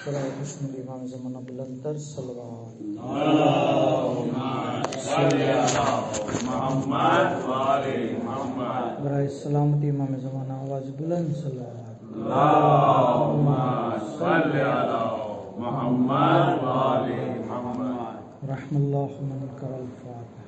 बराए हुस्न इमाम ज़माना बुलंदर सल्लल्लाहु बराए सलामती इमाम ज़माना आवाज़ बुलंद सल्लल्लाहु रहमल्लाहु मन करल फातिहा।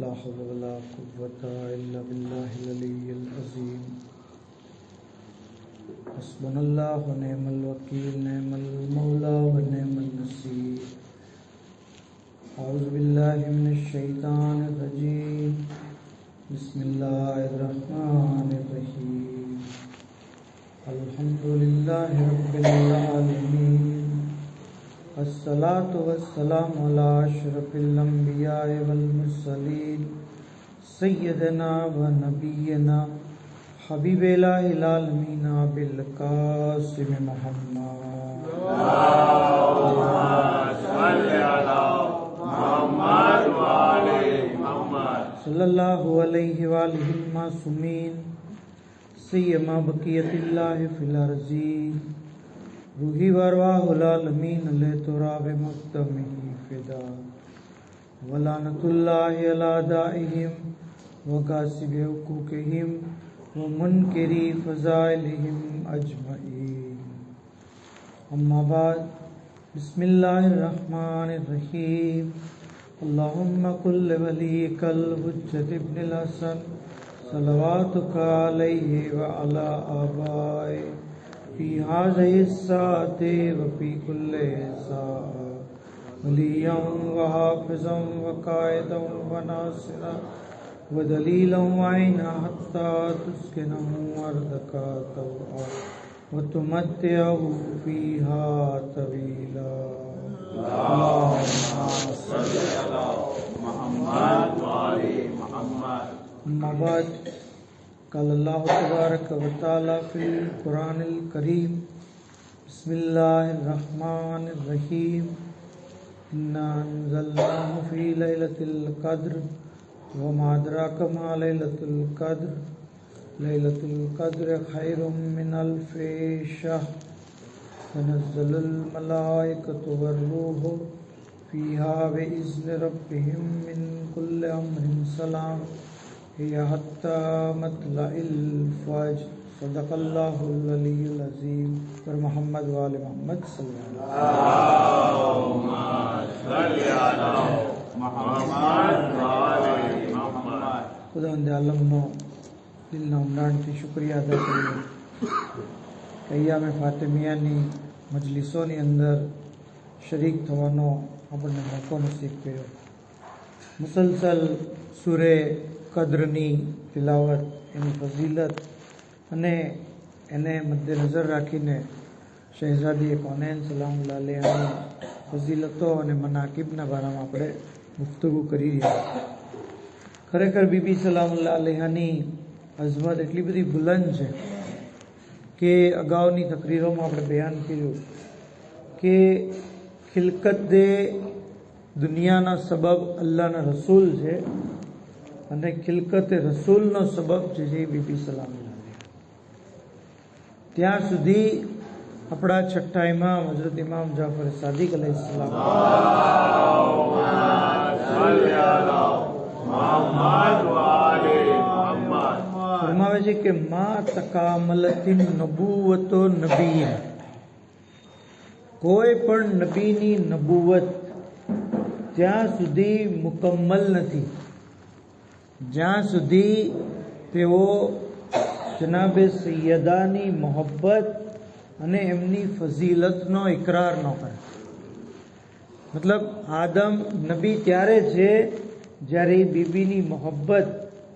ला हौला वला कुव्वता इल्ला बिल्लाहिल अलिय्यिल अज़ीम। हस्बुनल्लाहु व निअमल वकील, निअमल मौला व निअमन नसीर। औज़ु बिल्लाहि मिनश शैतानिर रजीम। बिस्मिल्लाहिर रहमानिर रहीम। अल्हम्दुलिल्लाहि रब्बिल आलमीन। अस्सलातु वस्सलामु अला अशरफिल अंबिया'i वल मुरसलीन सय्यदना व नबियना हबीबिल आलमीन बिल कासिम मुहम्मद सल्लल्लाहु अलैहि व आलिहि मासूमीन सय्यमा बकियतिल्लाहि फिल अर्ज़ीन। रूही वरवाहुल आलमीन ले तुराबे मुक़्तमिही फिदा वलानतुल्लाहि अला दाइहिम व गासिबि हुकूकिहिम व मुनकिरी फ़ज़ाइलिहिम अजमईन। अम्मा बाद बिस्मिल्लाहिर रहमानिर रहीम। अल्लाहुम्मा कुल्लि वलिय्यिकल हुज्जत इब्निल हसन सलवातुका अलैहि व अला आबाए फी हाज़िहि स्साअति व फी कुल्लि साअ वलिय्यन व हाफ़िज़न व क़ाइदन व नासिरन व दलीलन व ऐना हत्ता तुस्किनहु अर्दका तवआ व तुमत्तिअहु फ़ीहा तवीला। अल्लाहुम्मा सल्लि अला मुहम्मद व आलि मुहम्मद। अम्मा बाद क़ाल अल्लाहु तबारक व तआला फ़िल क़ुरानिल करीम। बिस्मिल्लाहिर रहमानिर रहीम। इन्ना अंज़लनाहु फ़ी लैलतिल क़द्र व मा अदराका मा लैलतुल क़द्र। लैलतुल क़द्र खैरुम मिन अल्फ़ि शहर तनज़्ज़लुल मलाइकतु वर्रूहु फ़ीहा बिइज़्नि रब्बिहिम मिन कुल्लि अम्रिन सलाम हिय हत्ता मत्लइल फ़ज्र। सदक़ल्लाहुल अलियुल अज़ीम। पर मोहम्मद व आले मोहम्मद सल्लल्लाहु अलैहि वसल्लम। खुदावंद आलम नो दिलना उमराणथी शुक्रिया अदा करिए કે અય્યામે ફાતિમિયાની મજલિસોની અંદર શરીક થવાનો આપણને મોકો નસીબ કર્યો। મુસલસલ સૂરે કદ્રની તિલાવત, એની ફઝીલત અને એને મદ્દેનજર રાખીને શહેઝાદી કોનેન સલામુલ્લાહ અલૈહાની ફઝીલતો અને મનાકિબના બારામાં આપણે ગુફ્તગુ કરી રહ્યા। ખરેખર બીબી સલામુલ્લાહ અલૈહાની અઝમત એટલી બધી બુલંદ છે કે અગાઉની તકરીરોમાં આપણે બયાન કર્યું કે ખિલકત દે દુનિયાના સબબ અલ્લાહના રસૂલ છે અને ખિલકતે રસૂલનો સબબ છે જે બીબી સલામુલ્લાહ અલૈહા। ત્યાં સુધી આપણા છઠ્ઠા ઇમામ હઝરત ઇમામ જાફર સાદિક અલૈહિસ્સલામ ફરમાવે છે કે મા તકામલતિન નબુવતો નબી, કોઈ પણ નબીની નબુવત ત્યાં સુધી મુકમ્મલ નથી જ્યાં સુધી તેઓ જનાબે સૈયદાની મોહબ્બત અને એમની ફઝીલતનો ઇકરાર ન કરે. મતલબ આદમ નબી ત્યારે છે જ્યારે એ બીબીની મોહબ્બત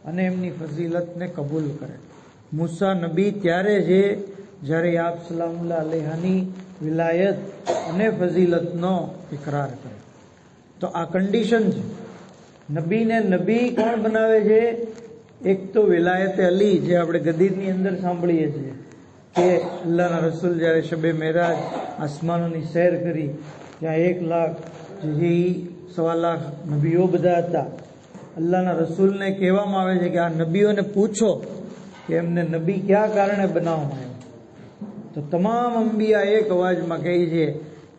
અને એમની ફઝીલતને કબૂલ કરે. મૂસા નબી ત્યારે છે જ્યારે આપ સલામુલ્લાહ અલૈહાની વિલાયત અને ફઝીલતનો ઇકરાર કરે. તો આ કન્ડિશન છે. નબીને નબી કોણ બનાવે છે? એક તો વિલાયત અલી, જે આપણે ગદીરની અંદર સાંભળીએ છીએ કે અલ્લાહના રસૂલ જ્યારે શબે મેરાજ આસમાનોની સૈર કરી, ત્યાં 1 લાખ જે 1.25 લાખ નબીઓ બધા હતા. અલ્લાહના રસૂલને કહેવામાં આવે છે કે આ નબીઓને પૂછો કે એમને નબી કયા કારણે બનાવવામાં આવ્યા. તો તમામ અંબિયા એક અવાજમાં કહે છે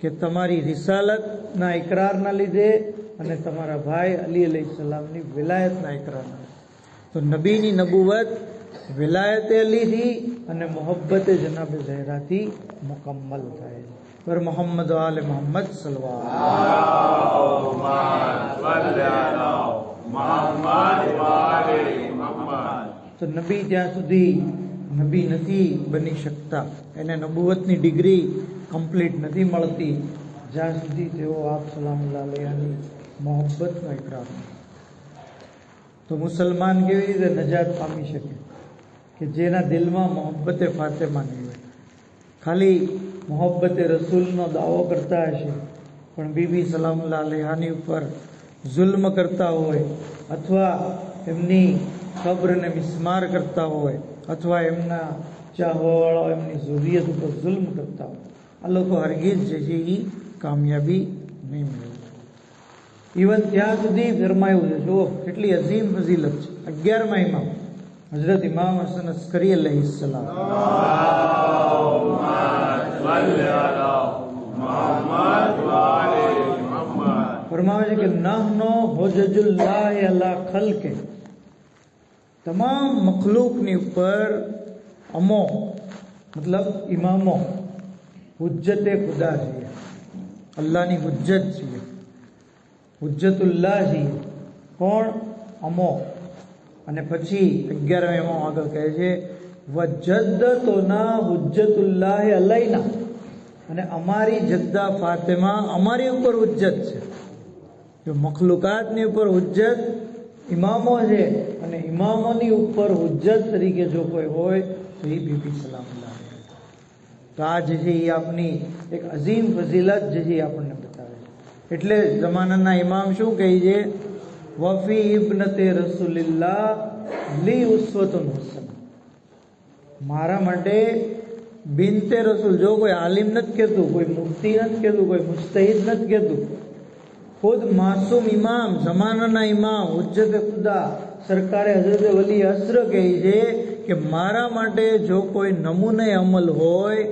કે તમારી રિસાલતના ઇકરારના લીધે અને તમારા ભાઈ અલી અલૈહિસ્સલામની વિલાયતના ઇકરારના લીધે. તો નબીની નબુવત વિલાયતે અલીથી અને મોહબ્બતે જનાબે ઝહરાથી મુકમ્મલ થાય છે. પર મોહમ્મદ આલે મોહમ્મદ તો નબી ત્યાં સુધી નબી નથી બની શકતા, એને નબુવતની ડિગ્રી કમ્પ્લીટ નથી મળતી જ્યાં સુધી તેઓ આપ સલામુલ્લાહ અલૈહાની મોહબ્બતનો ઇકરાર. તો મુસલમાન કેવી રીતે નજાત પામી શકે કે જેના દિલમાં મોહબ્બતે ફાતેમા નહીં હોય, ખાલી મોહબ્બતે રસૂલનો દાવો કરતા હશે પણ બીબી સલામુલ્લાહ અલૈહાની ઉપર જુલ્મ કરતા હોય, અથવા એમની કબ્રને મિસ્માર કરતા હોય, અથવા એમના ચાહવાવાળાઓ એમની ઝુરિયત ઉપર જુલ્મ કરતા હોય, આ લોકો હરગીઝ જે છે એ કામયાબી નહીં મેળવે. ઇવન ત્યાં સુધી ફરમાયું છે, જુઓ કેટલી અઝીમ ફઝીલત છે. 11મા ઇમામ હઝરત ઇમામ હસન અસ્કરી અલૈહિસ્સલામ ફરમાવે છે કે નહનો હુજ્જતુલ્લાહ અલા ખલ્કે, તમામ મખલૂકની ઉપર અમો મતલબ ઇમામો હુજ્જતે ખુદા છીએ, અલ્લાહની હુજ્જત છીએ, હુજ્જતુલ્લાહ છીએ. કોણ? અમો. અને પછી 11મા ઇમામ આગળ કહે છે વજદ્દતુના હુજ્જતુલ્લાહ અલૈના, અને અમારી જદ્દા ફાતિમા અમારી ઉપર હુજ્જત છે. જો મખલુકાતની ઉપર હુજ્જત ઇમામો છે અને ઇમામોની ઉપર હુજ્જત તરીકે જો કોઈ હોય તો એ બીબી સલામુલ્લાહ. તો આ જે છે એ આપની એક અઝીમ ફઝીલત જે છે આપણને બતાવે છે. એટલે જમાનાના ઇમામ શું કહે છે? વફી ઇબ્નતે રસૂલિલ્લાહ લી ઉસ્વતુન હસન. મારા માટે બિનતે રસૂલ, જો કોઈ આલિમ નથી કહેતું, કોઈ મુફ્તી નથી કહેતું, કોઈ મુજતહિદ નથી કહેતું, ખુદ માસૂમ ઇમામ, જમાનાના ઇમામ, હુજ્જતે ખુદા સરકારે હઝરતે વલી અસ્ર કહે છે કે મારા માટે જો કોઈ નમૂને અમલ હોય,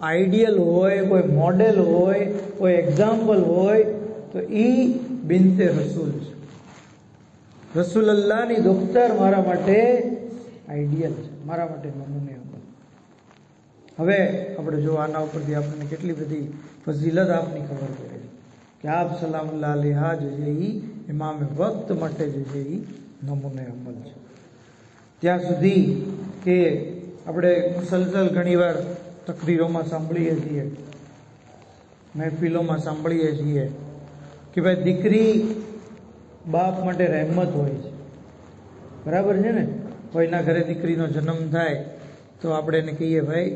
આઈડિયલ હોય, કોઈ મોડેલ હોય, કોઈ એક્ઝામ્પલ હોય તો ઈ બિનતે રસૂલ છે. રસૂલ અલ્લાહની દોખ્તર મારા માટે આઈડિયલ છે, મારા માટે નમૂને અમલ. હવે આપણે જો આના ઉપરથી આપણને કેટલી બધી ફઝીલત આપની ખબર પડે કે આપ સલામુલ્લાહ અલૈહા જે છે એ ઇમામે વક્ત માટે જે છે એ નમૂને અમલ છે. ત્યાં સુધી કે આપણે મુસલસલ ઘણીવાર તકરીરોમાં સાંભળીએ છીએ, મહેફિલોમાં સાંભળીએ છીએ કે ભાઈ દીકરી બાપ માટે રહેમત હોય છે. બરાબર છે ને? કોઈના ઘરે દીકરીનો જન્મ થાય તો આપણે એને કહીએ ભાઈ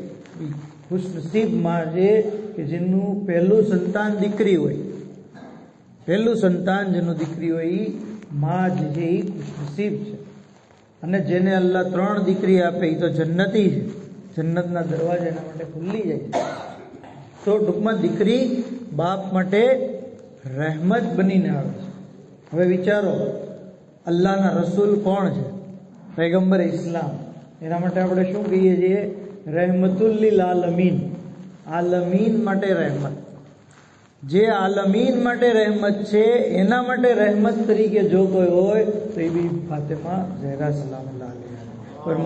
ખુશનસીબ માં છે કે જેનું પહેલું સંતાન દીકરી હોય, પહેલું સંતાન જેનું દીકરી હોય એ માં જે છે એ ખુશનસીબ છે. અને જેને અલ્લાહ 3 દીકરી આપે એ તો જન્નતી છે, જન્નતના દરવાજા એના માટે ખુલ્લી જાય છે. તો ટૂંકમાં દીકરી બાપ માટે રહેમત બનીને આવે છે. હવે વિચારો, અલ્લાહના રસૂલ કોણ છે? પૈગંબર ઇસ્લામ. એના માટે આપણે શું કહીએ છીએ? રહેમતુલ લિલ આલમીન, આલમીન માટે રહેમત. જે આલમીન માટે રહેમત છે એના માટે રહેમત તરીકે જો કોઈ હોય તો એ બી ફાતિમા ઝહરા સલામુલ્લાહ અલૈહા. પર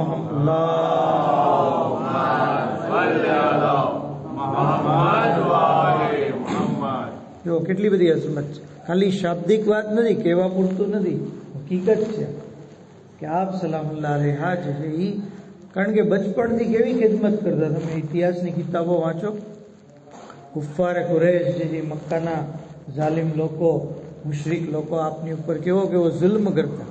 જો કેટલી બધી અઝમત છે. ખાલી શાબ્દિક વાત નથી, કહેવા પૂરતું નથી, હકીકત છે કે આપ સલામુલ્લાહ અલૈહા જે છે એ કારણ કે બચપણથી કેવી ખિદમત કરતા, તમે ઇતિહાસની કિતાબો વાંચો. કુફારે કુરેશ, જે મક્કાના ઝાલિમ લોકો, મુશરિક લોકો આપની ઉપર કેવો કેવો જુલ્મ કરતા.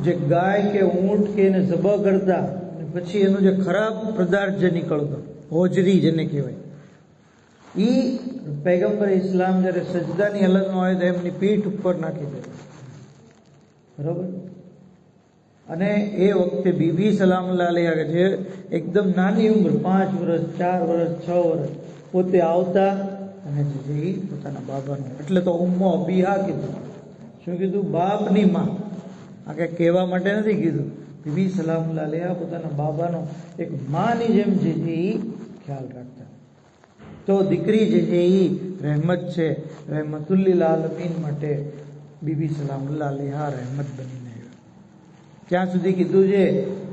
જે ગાય કે ઊંટ કે એને ઝબહ કરતા, પછી એનો જે ખરાબ પદાર્થ જે નીકળતો, હોજરી જેને કહેવાય, એ પૈગંબર ઇસ્લામ જ્યારે સજદાની હાલતમાં આવે તો એમની પીઠ ઉપર નાખી દે. બરોબર. અને એ વખતે બીબી સલામુલ્લાહ અલૈહા કે જે એકદમ નાની ઉંમર, 5 વર્ષ, 4 વર્ષ, 6 વર્ષ, પોતે આવતા અને જે પોતાના બાબાનું, એટલે તો ઉમ્મો અબીહા કીધું. શું કીધું? બાપની માં. આ કંઈ કહેવા માટે નથી કીધું. બીબી સલામુલ્લાહ અલૈહા પોતાના બાબાનો એક માની જેમ જે છે એ ખ્યાલ રાખતા. તો દીકરી જે છે એ રહેમત છે, રહેમતુલ્લિલ આલમીન માટે બીબી સલામુલ્લાહ અલૈહા રહેમત બનીને આવ્યા. ત્યાં સુધી કીધું છે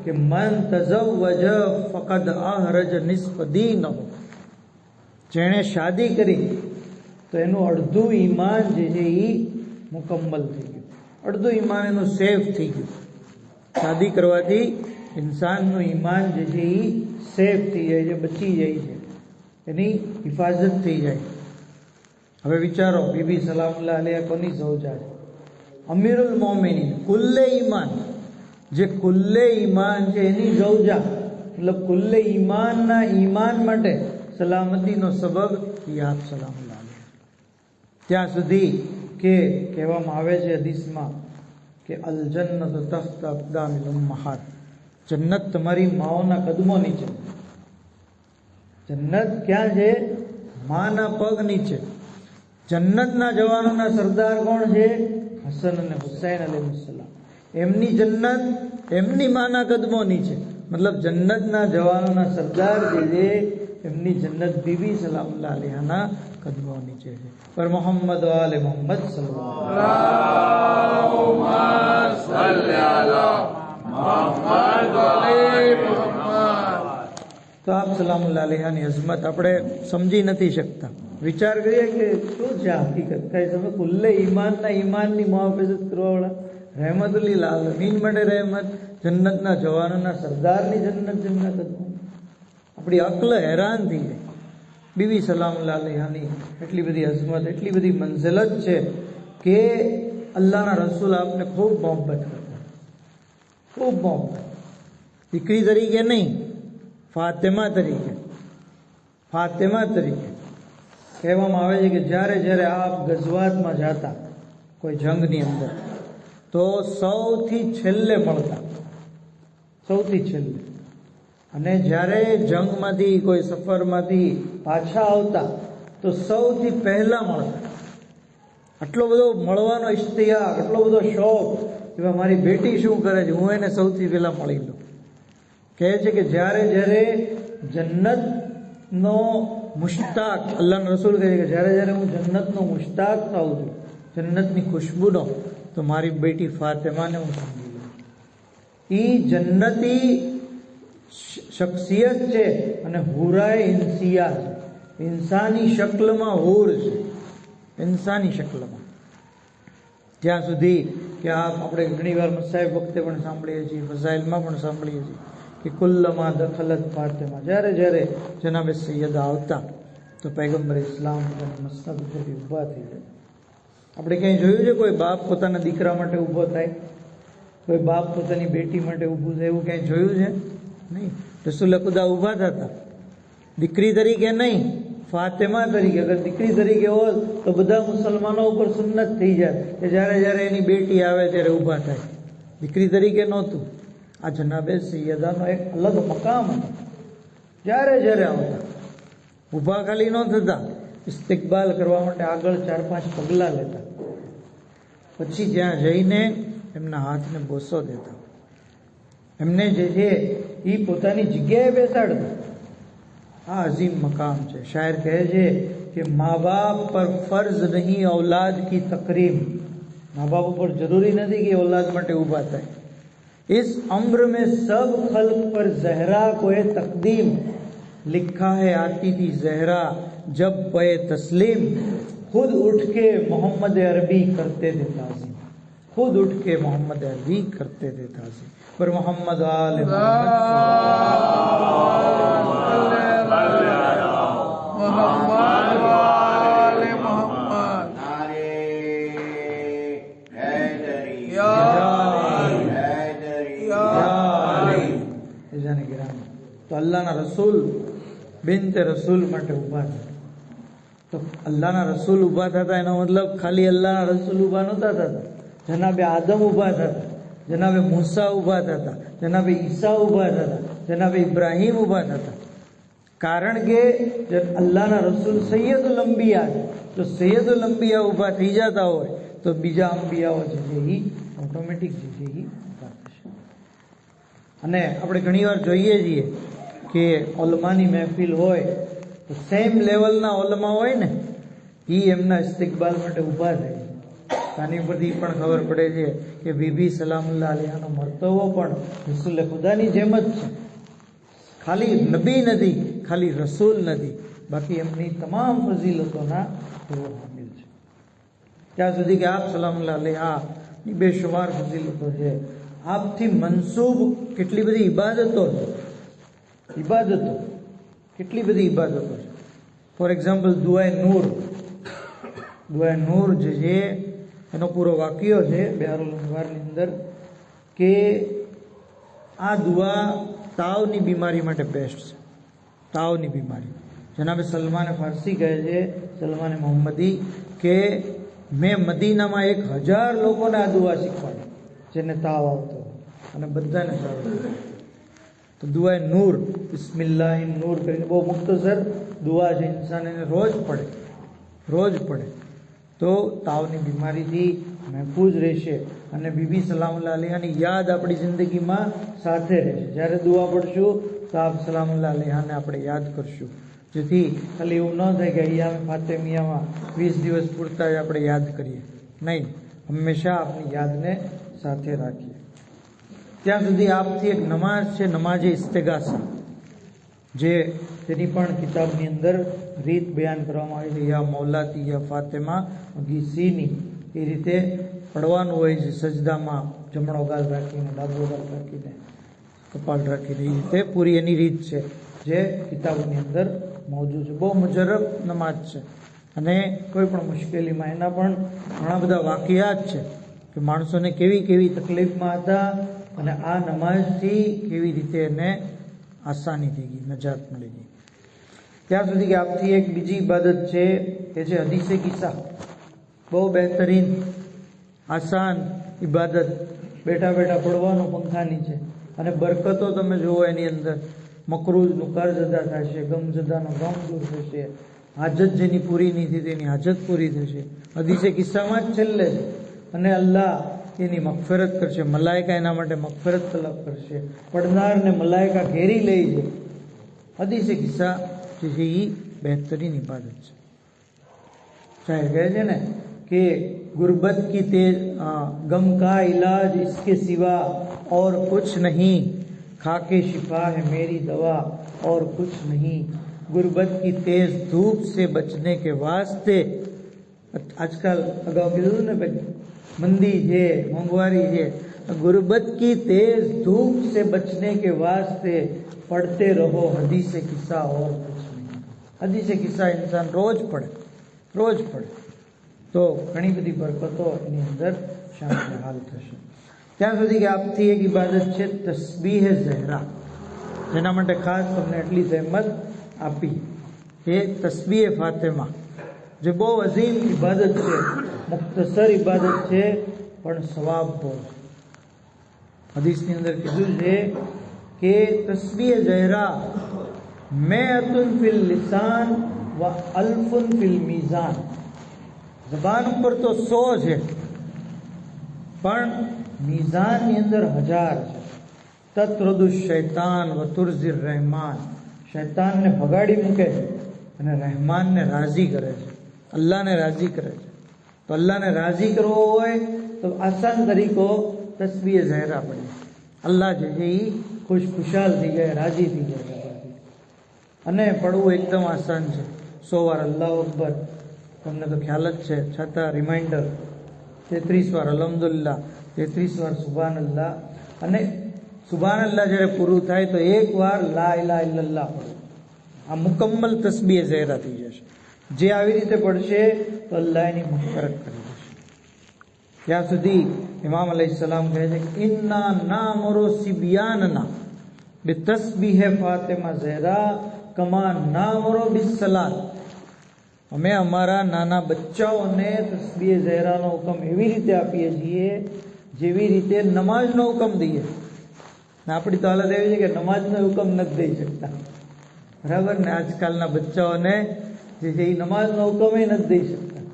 કે મન તઝવ્વજ ફકદ અહરજ નિસ્ફ દીનહુ, જેણે શાદી કરી તો એનું અડધું ઈમાન જે છે એ મુકમ્મલ થઈ ગયું, અડધું ઈમાન એનું સેફ થઈ ગયું. શાદી કરવાથી ઇન્સાનનું ઈમાન જે છે એ સેફ થઈ જાય છે, બચી જાય છે, એની હિફાજત થઈ જાય. હવે વિચારો, બીબી સલામુલ્લાહ અલૈહા કોની ઝૌજા છે? અમીરુલ મોમિનીન, કુલ્લે ઈમાન. જે કુલ્લે ઈમાન છે એની ઝૌજા, મતલબ કુલ્લે ઈમાનના ઈમાન માટે સલામતીનો સબબ એ આપ સલામુલ્લાહ અલૈહા. ત્યાં સુધી કે કહેવામાં આવે છે હદીસમાં કે અલ જન્નતુ તહત અक़દામિલ ઉમ્મહાત, જન્નત તમારી માઓના કદમો નીચે. જન્નત ક્યાં છે? માના પગ નીચે. જન્નતના જવાનોના સરદાર કોણ છે? હસન અને હુસૈન અલૈહિસ્સલામ. એમની જન્નત એમની માના કદમો નીચે, મતલબ જન્નતના જવાનોના સરદાર જે છે એમની જન્નત બીબી સલામુલ્લાહ અલૈહાના કદમો નીચે છે. પર મોહમ્મદ વાલે મોહમ્મદ સલ્લલ્લાહુ અલૈહિ વસલ્લમ. તો આપ સલામુલ્લાહ અલૈહાની અઝમત આપણે સમજી નથી શકતા. વિચાર કરીએ કે શું છે હકીકત. કઈ તમે કુલ્લે ઈમાનના ઈમાનની મુહાફિઝત કરવાવાળા, રહેમતુલ્લિલ આલમીન માટે રહેમત, જન્નતના જવાનોના સરદારની જન્નતના કદમો. આપણી અક્લ હેરાન થઈ જાય. બીબી સલામુલ્લાહ અલૈહાની એટલી બધી અઝમત, એટલી બધી મંઝિલત છે કે અલ્લાહના રસૂલ આપને ખૂબ મોહબ્બત કરતા, ખૂબ મોહબ્બત. દીકરી તરીકે નહીં, ફાતિમા તરીકે. ફાતિમા તરીકે કહેવામાં આવે છે કે જ્યારે જ્યારે આપ ગઝવાતમાં જાતા, કોઈ જંગની અંદર, તો સૌથી છેલ્લે મળતા, સૌથી છેલ્લે. અને જ્યારે જંગમાંથી, કોઈ સફરમાંથી પાછા આવતા તો સૌથી પહેલા મળતા. આટલો બધો મળવાનો ઇશ્તિયાક, આટલો બધો શોખ કે મારી બેટી શું કરે છે, હું એને સૌથી પહેલા મળી લઉં. કહે છે કે જ્યારે જ્યારે જન્નતનો મુશ્તાક, અલ્લાહના રસૂલ કહે છે કે જ્યારે જ્યારે હું જન્નતનો મુશ્તાક થાઉં છું, જન્નતની ખુશ્બુનો, તો મારી બેટી ફાતિમાને હું સમજી લઉં. એ જન્નતી શખ્સિયત છે અને હુરાએ ઇન્સિયા છે. ઇન્સાની શક્લમાં હૂર છે, ઇન્સાની શક્લમાં. ત્યાં સુધી કે આપણે ઘણીવાર મસાઈબ વખતે પણ સાંભળીએ છીએ, ફઝાઇલમાં પણ સાંભળીએ છીએ કે કુલ્લમા દખલત ફાતિમા, જ્યારે જ્યારે જનાબે સૈયદા આવતા તો પૈગંબર ઇસ્લામ મસ્તક ઉપરથી ઊભા થઈ જાય. આપણે ક્યાંય જોયું છે કોઈ બાપ પોતાના દીકરા માટે ઊભો થાય, કોઈ બાપ પોતાની બેટી માટે ઊભું થાય, એવું ક્યાંય જોયું છે નહીં. રસૂલ ખુદા ઊભા થતા, દીકરી તરીકે નહીં, ફાતિમા તરીકે. અગર દીકરી તરીકે હોત તો બધા મુસલમાનો ઉપર સુન્નત થઈ જાય કે જ્યારે જ્યારે એની બેટી આવે ત્યારે ઊભા થાય. દીકરી તરીકે નહોતું. આ જનાબે સૈયદાનો એક અલગ મકામ હતો. જ્યારે જ્યારે આવતા ઊભા ખાલી ન થતા, ઇસ્તિકબાલ કરવા માટે આગળ 4-5 પગલાં લેતા, પછી જ્યાં જઈને એમના હાથને બોસો દેતા, એમને જે છે એ પોતાની જગ્યાએ બેસાડતા. આ અઝીમ મકામ છે. શાયર કહે છે કે મા બાપ પર ફર્જ નહીં औलाद की तकरीम, મા બાપ ઉપર જરૂરી નથી કે औलाद માટે ઊભા થાય. इस अम्र में सब खल्क पर जहरा को तकदीम, लिखा है आती थी जहरा जब पे तस्लीम, खुद उठ के मोहम्मद अरबी करते थे ताज़ीम. खुद उठ के मोहम्मद अली करते थे ताज़ी पर मोहम्मद आले तो अल्लाह रसूल बिनते रसूल માટે ઉભા હતા તો અલ્લાહના રસૂલ ઉભા થતા એનો મતલબ ખાલી અલ્લાહના રસૂલ ઉભા નહોતા થતા જનાબે આદમ ઉભા થતા જનાબે મૂસા ઉભા થતા જનાબે ઈસા ઉભા થતા જનાબે ઇબ્રાહીમ ઉભા થતા કારણ કે અલ્લાહના રસૂલ સૈયદુલ અંબિયા છે તો સૈયદુલ અંબિયા ઉભા થઈ જતા હોય તો બીજા અંબિયાઓ છે જે ઈ ઓટોમેટિક છે ઈ ઉભા થશે અને આપણે ઘણીવાર જોઈએ છીએ કે ઓલમાની મહેફિલ હોય તો સેમ લેવલના ઓલમા હોય ને એ એમના ઇસ્તિકબાલ માટે ઊભા થાય છે આની ઉપરથી પણ ખબર પડે છે કે બીબી સલામુલ્લાહ અલૈહાનો મર્તબો પણ રસૂલ ખુદાની જેમ જ છે ખાલી નબી નથી ખાલી રસૂલ નથી બાકી એમની તમામ ફઝીલતોના તેઓ હામિલ છે ત્યાં સુધી કે આપ સલામુલ્લાહ અલૈહાની બેશુમાર ફઝીલતો છે આપથી મનસૂબ કેટલી બધી ઇબાદતો કેટલી બધી ઇબાદતો છે ફોર એક્ઝામ્પલ દુઆએ નૂર જે છે એનો પૂરો વાક્યો છે બિહારુલ અનવારની અંદર કે આ દુઆ તાવની બીમારી માટે બેસ્ટ છે તાવની બીમારી જનાબે સલમાન ફારસી કહે છે સલમાન મોહમ્મદી કે મેં મદીનામાં 1000 લોકોને આ દુઆ શીખવાડી જેને તાવ આવતો અને બધાને સારું તો દુઆએ નૂર બિસ્મિલ્લાહ નૂર કરીને બહુ મુખ્તસર દુઆ છે ઇન્સાન એને રોજ પડે તો તાવની બીમારીથી મહેફૂઝ રહેશે અને બીબી સલામુલ્લાહ અલૈહાની યાદ આપણી જિંદગીમાં સાથે રહેશે જ્યારે દુઆ પડશું તો આપ સલામુલ્લાહ અલૈહાને આપણે યાદ કરશું જેથી ખાલી એવું ન થાય કે અય્યામે ફાતિમિયામાં 20 દિવસ પૂરતા જ આપણે યાદ કરીએ નહીં હંમેશા આપની યાદને સાથે રાખીએ ત્યાં સુધી આપથી એક નમાઝ છે નમાઝે ઇસ્તિગાસા જે તેની પણ કિતાબની અંદર રીત બયાન કરવામાં આવી છે યા મૌલાતી યા ફાતિમા ગીસીની એ રીતે પડવાનું હોય છે સજદામાં જમણો ગાલ રાખીને ડાબો ગાલ રાખીને કપાળ રાખીને એ રીતે પૂરી એની રીત છે જે કિતાબોની અંદર મોજૂદ છે બહુ મુજરબ નમાઝ છે અને કોઈ પણ મુશ્કેલીમાં એના પણ ઘણા બધા વાકિયાત છે કે માણસોને કેવી કેવી તકલીફમાં હતા અને આ નમાઝથી કેવી રીતે એને આસાની થઈ ગઈ નજાત મળી ગઈ ત્યાં સુધી કે આપથી એક બીજી ઇબાદત છે કે છે હદીસે કિસ્સા બહુ બહેતરીન આસાન ઇબાદત બેઠા બેઠા પડવાનો પંખાની છે અને બરકતો તમે જુઓ એની અંદર મકરૂઝનું કર્જ અદા થશે ગમઝદાનો ગમ દૂર થશે હાજત જેની પૂરી નહીં થઈ તેની હાજત પૂરી થશે હદીસે કિસ્સામાં જ છેલ્લે છે અને અલ્લાહ એની મગફરત કરશે મલાયકા એના માટે મગફરત તલબ કરશે પડનારને મલાયકા ઘેરી લઈ જાય હદીસે કિસ્સા જે છે એ બહેતરીન ઇબાદત છે શાયર કહે છે ને कि गुर्बत की तेज गम का इलाज इसके सिवा और कुछ नहीं खाके शिफा है मेरी दवा और कुछ नहीं गुर्बत की तेज धूप से बचने के वास्ते आजकल अगाऊ कीधुं ने मंदी है मोंघवारी है गुर्बत की तेज धूप से बचने के वास्ते पढ़ते रहो हदीसे किस्सा और कुछ नहीं हदीसे किस्सा इंसान रोज पढ़े तो घणी बधी बरकतो एनी अंदर शामिल हाल थशे त्यां सुधी के आपथी एक इबादत छे तस्बीह ज़हरा जेना माटे खास तमने એટલી જહેમત આપી એ તસ્બીહ ફાતિમા જે બહુ અઝીમ ઇબાદત છે મુખ્તસર ઇબાદત છે પણ સવાબ બહુ હદીસની અંદર કીધું છે કે તસ્બીહ ઝહરા મેઅતુન ફિલ લિસાન વ અલ્ફુન ફિલ મીઝાન જબાન ઉપર તો 100 છે પણ મીઝાનની અંદર 1000 છે તત્રદુ શૈતાન વ તુરઝિર રહેમાન શૈતાનને ભગાડી મૂકે છે અને રહેમાનને રાજી કરે છે અલ્લાહને રાજી કરે છે તો અલ્લાહને રાજી કરવો હોય તો આસાન તરીકો તસ્બીહ ઝહરા પડી અલ્લાહ જે છે એ ખુશાલ થઈ જાય રાજી થઈ જાય અને પડવું એકદમ આસાન છે 100 વાર અલ્લાહુ અકબર તમને તો ખ્યાલ જ છે છતાં રિમાઇન્ડર 33 વાર અલ્હમ્દુલિલ્લાહ, 33 વાર સુબહાનલ્લાહ, અને સુબહાનલ્લાહ જ્યારે પૂરું થાય તો એક વાર લા ઇલાહા ઇલ્લલ્લાહ પડો. આ મુકમ્મલ તસ્બીહ ઝહેરા થઈ જશે. જે આવી રીતે પડશે તો અલ્લાહ એની મગફરત કરી દેશે. ત્યાં સુધી ઇમામ અલૈહિસ્સલામ કહે છે કે ઇન્ના નામરો સિબયાનના બિતસ્બીહ ફાતિમા ઝહેરા કમા નામરો બિસ્સલાત. અમે અમારા નાના બચ્ચાઓને તસ્બીહ ઝહેરાનો હુકમ એવી રીતે આપીએ છીએ જેવી રીતે નમાઝનો હુકમ દઈએ. આપણી તો હાલત એવી છે કે નમાઝનો હુકમ નથી દઈ શકતા, બરાબર ને? આજકાલના બચ્ચાઓને જે છે એ નમાઝનો હુકમ નથી દઈ શકતા.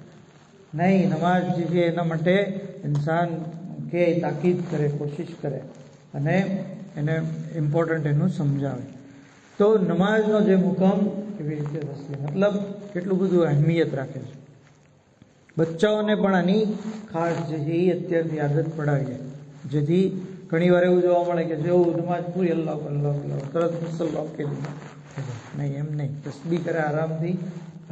નહીં, નમાઝ જે છે એના માટે ઇન્સાન કે તાકીદ કરે, કોશિશ કરે અને એને ઇમ્પોર્ટન્ટ એનું સમજાવે. તો નમાઝનો જે હુકમ એવી રીતે થશે. મતલબ કેટલું બધું અહેમિયત રાખે છે. બચ્ચાઓને પણ આની ખાસ જે છે એ અત્યારથી આદત પડાવીએ, જેથી ઘણી વાર એવું જોવા મળે કે જેવું નમાઝ પૂરી અલ્લાહ અલ્લાહ અલ્લાહ તરત મુસલ્લા કે નહીં, એમ નહીં. તસ્બીહ કરે આરામથી,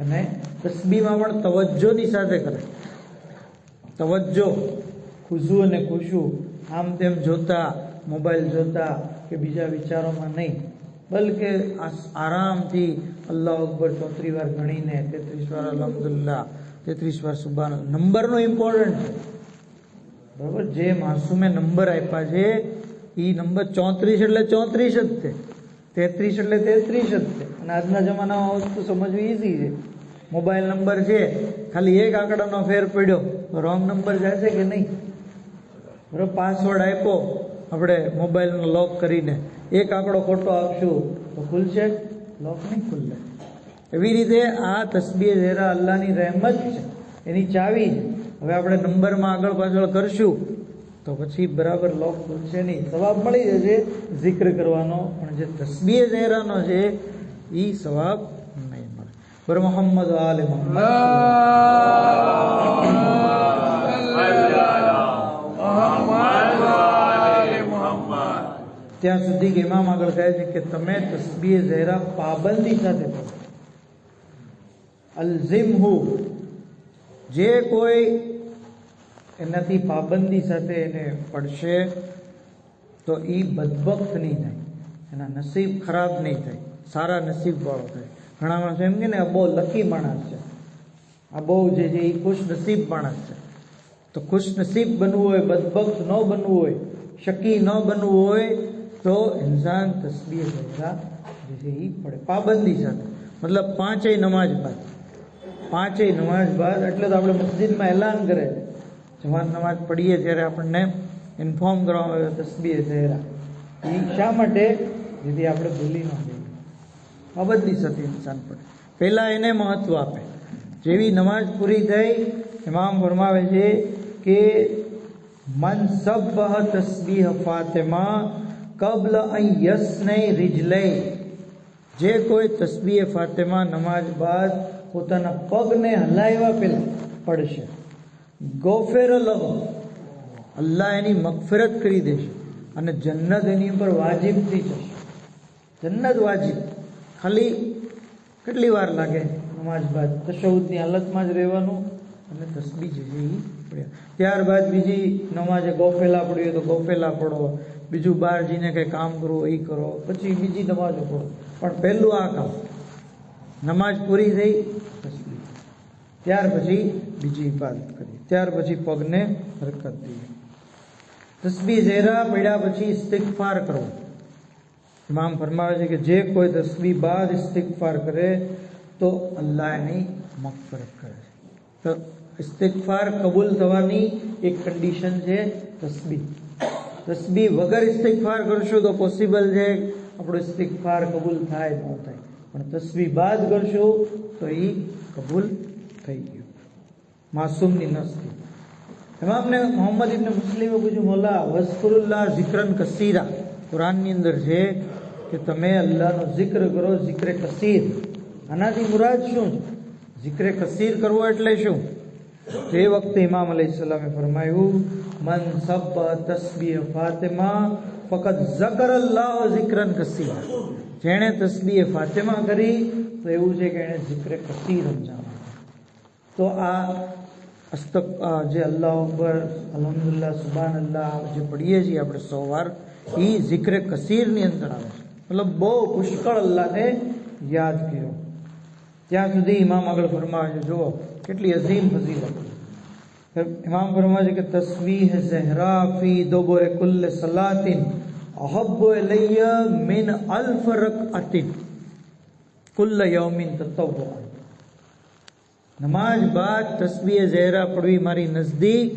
અને તસ્બીહમાં પણ તવજ્જોની સાથે કરે. તવજ્જો, ખુશુ અને ખુશુ, આમ તેમ જોતા, મોબાઈલ જોતા કે બીજા વિચારોમાં નહીં, બલકે આરામથી અલ્લાહ અકબર 34 વાર ગણીને, 33 વાર અલ્હમ્દુલિલ્લાહ, 33 વાર સુબહાનલ્લાહ. નંબરનો ઇમ્પોર્ટન્ટ છે, બરાબર? જે માસૂમે નંબર આપ્યા છે એ નંબર 34 એટલે 34 જ છે, 33 એટલે 33 જ છે. અને આજના જમાનામાં વસ્તુ સમજવી ઈઝી છે. મોબાઈલ નંબર છે, ખાલી એક આંકડાનો ફેર પડ્યો તો રોંગ નંબર જશે કે નહીં? બરાબર? પાસવર્ડ આપ્યો આપણે મોબાઈલનો લોક કરીને, એક આંકડો ખોટો આપશું તો ખુલશે? લોક નહીં ખુલે. એવી રીતે આ તસ્બીહ ઝહેરા અલ્લાહની રહેમત છે, એની ચાવી છે. હવે આપણે નંબરમાં આગળ પાછળ કરશું તો પછી બરાબર લોક ખુલશે નહીં. સવાબ મળી જશે zikr કરવાનો, પણ જે તસ્બીહ ઝહેરાનો છે એ સવાબ નહીં મળે. પર મોહમ્મદ આલે મોહમ્મદ ત્યાં સુધી કે ઇમામ આગળ કહે છે કે તમે તસ્બીહ ઝહેરા પાબંદી સાથે કરો. અલઝિમહુ, જે કોઈ એનાથી પાબંદી સાથે એને પડશે તો એ બદબખ્ત નહીં થાય, એના નસીબ ખરાબ નહીં થાય, સારા નસીબ વાળો થાય. ઘણા માણસો એમ કે ને આ બહુ લકી માણસ છે, આ બહુ જે છે એ ખુશ નસીબ માણસ છે. તો ખુશ નસીબ બનવું હોય, બદબખ્ત ન બનવું હોય, શકી ન બનવું હોય તો ઇન્સાન તસ્બીહ ઝહેરા જે છે એ પડે પાબંદી સાથે. મતલબ પાંચેય નમાઝ બાદ, એટલે તો આપણે મસ્જિદમાં એલાન કરે છે, જમાત નમાઝ પઢીએ ત્યારે આપણને ઇન્ફોર્મ કરવામાં આવે તસ્બીહ ઝહેરા. એ શા માટે? જેથી આપણે ભૂલી ન જઈએ. પાબંદી સાથે ઇન્સાન પડે, પહેલાં એને મહત્વ આપે. જેવી નમાઝ પૂરી થઈ, ઇમામ ફરમાવે છે કે મન સબ્બહ તસ્બીહ ફાતિમા કબલ અન યસ્નૈ રિજલૈ, જે કોઈ તસ્બીહ ફાતિમા નમાઝ બાદ પોતાના પગને હલાવ્યા પહેલા પડશે, ગોફેર લહુ, અલ્લાહ એની મગફિરત કરી દેશે, અને જન્નત એની ઉપર વાજિબ થઈ જશે. જન્નત વાજિબ. ખાલી કેટલી વાર લાગે નમાઝ બાદ? તશહુદની હાલતમાં જ રહેવાનું અને તસ્બીહ જે છે એ પડ્યા. ત્યારબાદ બીજી નમાઝે ગોફેલા પડી હોય તો ગોફેલા પડો, બીજું બહાર જઈને કંઈ કામ કરવું એ કરો, પછી બીજી નમાઝો પડો. પણ પહેલું આ કામ, નમાઝ પૂરી થઈ તસ્બીહ, ત્યાર પછી બીજી ઇબાદત કરી, ત્યાર પછી પગને હરકત દઈએ. તસ્બીહ ઝહેરા પડ્યા પછી ઇસ્તિગફાર કરો. ઇમામ ફરમાવે છે કે જે કોઈ તસ્બીહ બાદ ઇસ્તિગફાર કરે તો અલ્લાહ એની મગફરત કરે છે. તો ઇસ્તિગફાર કબૂલ થવાની એક કન્ડિશન છે તસ્બીહ. તસ્બીહ વગર ઇસ્તિગફાર કરશું તો પોસિબલ છે આપણો ઇસ્તિગફાર કબૂલ થાય ન થાય, પણ તસ્બીહ બાદ કરશું તો એ કબૂલ થઈ ગયું, માસૂમની નસ થઈ. ઇમામને મોહમ્મદ ઇબ્ન મુસ્લિમે પૂછ્યું, મોલા વસ્કુરુલ્લાહ ઝિક્રન કસીરા, કુરાનની અંદર છે કે તમે અલ્લાહનો જિક્ર કરો, જિક્રે કસીર. આનાથી મુરાદ શું છે? જિક્રે કસીર કરવો એટલે શું? તે વખતે ઇમામ અલૈહિસ્સલામે ફરમાયું, મન સબ્બ તસ્બીહ ફાતિમા ફકત ઝકરલ્લાહ જિક્રન કસીરા. જેણે તસ્બીહ ફાતિમા કરી તો એવું છે કે એણે જિક્રે કસીર સમજાવ્યું. તો આ જે અલ્લાહ અકબર, અલ્હમ્દુલિલ્લાહ, સુબહાન અલ્લાહ જે પઢીએ છીએ આપણે 100 વાર, એ જિક્રે કસીરની અંદર આવે છે. મતલબ બહુ પુષ્કળ અલ્લાહને યાદ કર્યો. ત્યાં સુધી ઇમામ આગળ ફરમાવે છે, જુઓ કેટલી અઝીમ ફઝીલત. ઇમામ ફરમાવે છે કે તસ્બીહ ઝહરા ફી દુબુર કુલ્લ સલાતિન અહબ્બુ ઇલૈયા મિન અલ્ફ રકઅતિન કુલ્લ યૌમિન તતવ્વુઅન. નમાજ બાદ તસ્બીહ ઝહરા પડવી મારી નજદીક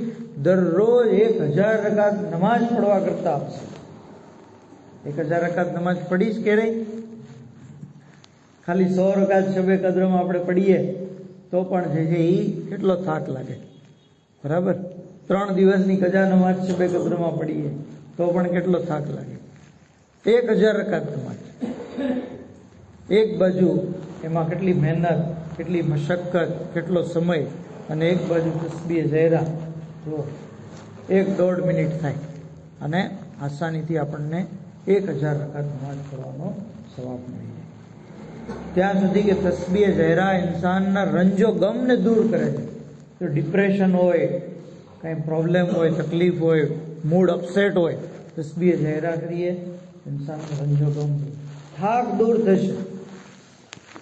દરરોજ 1000 રકાત નમાજ પડવા કરતા આવશે. 1000 રકાત નમાજ પડીશ કે નહીં? ખાલી 100 રકાત શબે કદરમાં આપણે પડીએ તો પણ જે છે એ કેટલો થાક લાગે, બરાબર? 3 દિવસની કજા નમાજ શબે કદરમાં પડીએ તો પણ કેટલો થાક લાગે. 1000 રકાત નમાજ, એક બાજુ એમાં કેટલી મહેનત, કેટલી મશક્કત, કેટલો સમય, અને એક બાજુ તસ્બીહ ઝહરા જો 1-1.5 મિનિટ થાય અને આસાનીથી આપણને 1000 રકાત નમાજ પઢવાનો સવાબ મળી જાય. ત્યાં સુધી કે તસ્બીહ ઝહરા ઇન્સાનના રંજો ગમને દૂર કરે છે. જો ડિપ્રેશન હોય, કંઈ પ્રોબ્લેમ હોય, તકલીફ હોય, મૂડ અપસેટ હોય, તસ્બીહ ઝહરા કરીએ ઇન્સાનનો રંજો ગમ દૂર, થાક દૂર થશે.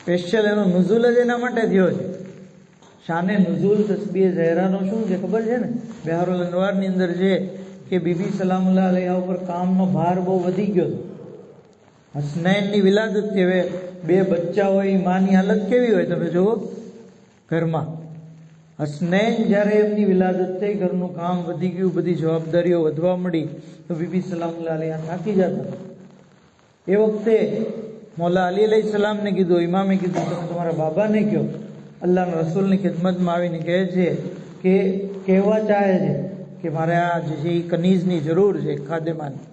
સ્પેશિયલ એનો નુઝુલ જ એના માટે થયો છે. શાને નુઝુલ તસ્બીહ ઝહરાનો શું છે ખબર છે ને? બિહારુલ અનવારની અંદર છે કે બીબી સલામુલ્લાહ અલૈહા ઉપર કામનો ભાર બહુ વધી ગયો હતો. હસનૈનની વિલાદત થવે, 2 બચ્ચા હોય, માની હાલત કેવી હોય તમે જુઓ ઘરમાં. હસનૈન જ્યારે એમની વિલાદત થઈ, ઘરનું કામ વધી ગયું, બધી જવાબદારીઓ વધવા મળી, તો બીબી સલામુલ્લાહ અલૈહા થાકી જતા. એ વખતે મૌલા અલી અલૈહિસ્સલામને કીધું, ઇમામે કીધું તમે તમારા બાબાને કહો. અલ્લાહના રસૂલની ખિદમતમાં આવીને કહે છે કે કહેવા ચાહે છે કે મારે આ જે છે એ કનીઝની જરૂર છે, ખાદેમાની,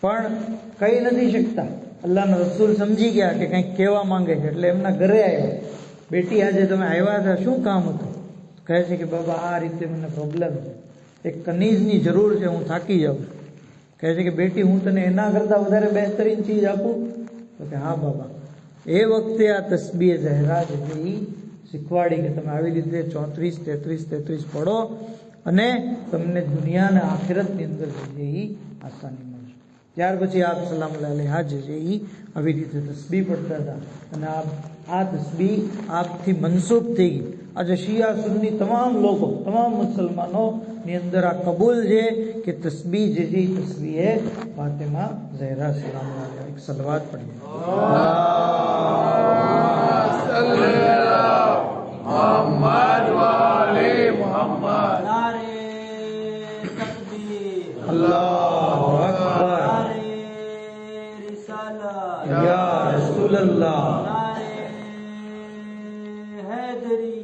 પણ કહી નથી શકતા. અલ્લાહના રસૂલ સમજી ગયા કે કંઈક કહેવા માંગે છે, એટલે એમના ઘરે આવ્યા. બેટી આજે તમે આવ્યા હતા, શું કામ હતું? કહે છે કે બાબા આ રીતે મને પ્રોબ્લેમ છે, એક કનીઝની જરૂર છે, હું થાકી જાઉં છું. કહે છે કે બેટી હું તને એના કરતાં વધારે બહેતરીન ચીજ આપું? તો કે હા બાબા. એ વખતે આ તસ્બીહ ઝહરા જે છે એ શીખવાડી કે તમે આવી રીતે 34-33 પઢો અને તમને દુનિયા અને આખિરતની અંદર જે છે એ આસાની મળશે. ત્યાર પછી આપ સલામુલ્લાહ અલૈહા જે છે એ આવી રીતે તસ્બીહ પડતા હતા અને આ તસ્બીહ આપથી મનસૂખ થઈ ગઈ. આજે શિયા સુન્ની તમામ લોકો, તમામ મુસલમાનોની અંદર આ કબૂલ છે કે તસ્બીહ જે છે એ તસ્બીહ ફાતિમા ઝહરા સલામુલ્લાહ અલૈહા. એક સલવાત પढ़िए. मोहम्मद वाले मोहम्मद. नारे तकबीर, अल्लाहु अकबर, नारे रिसालत, या रसूल अल्लाह, नारे हैदरी,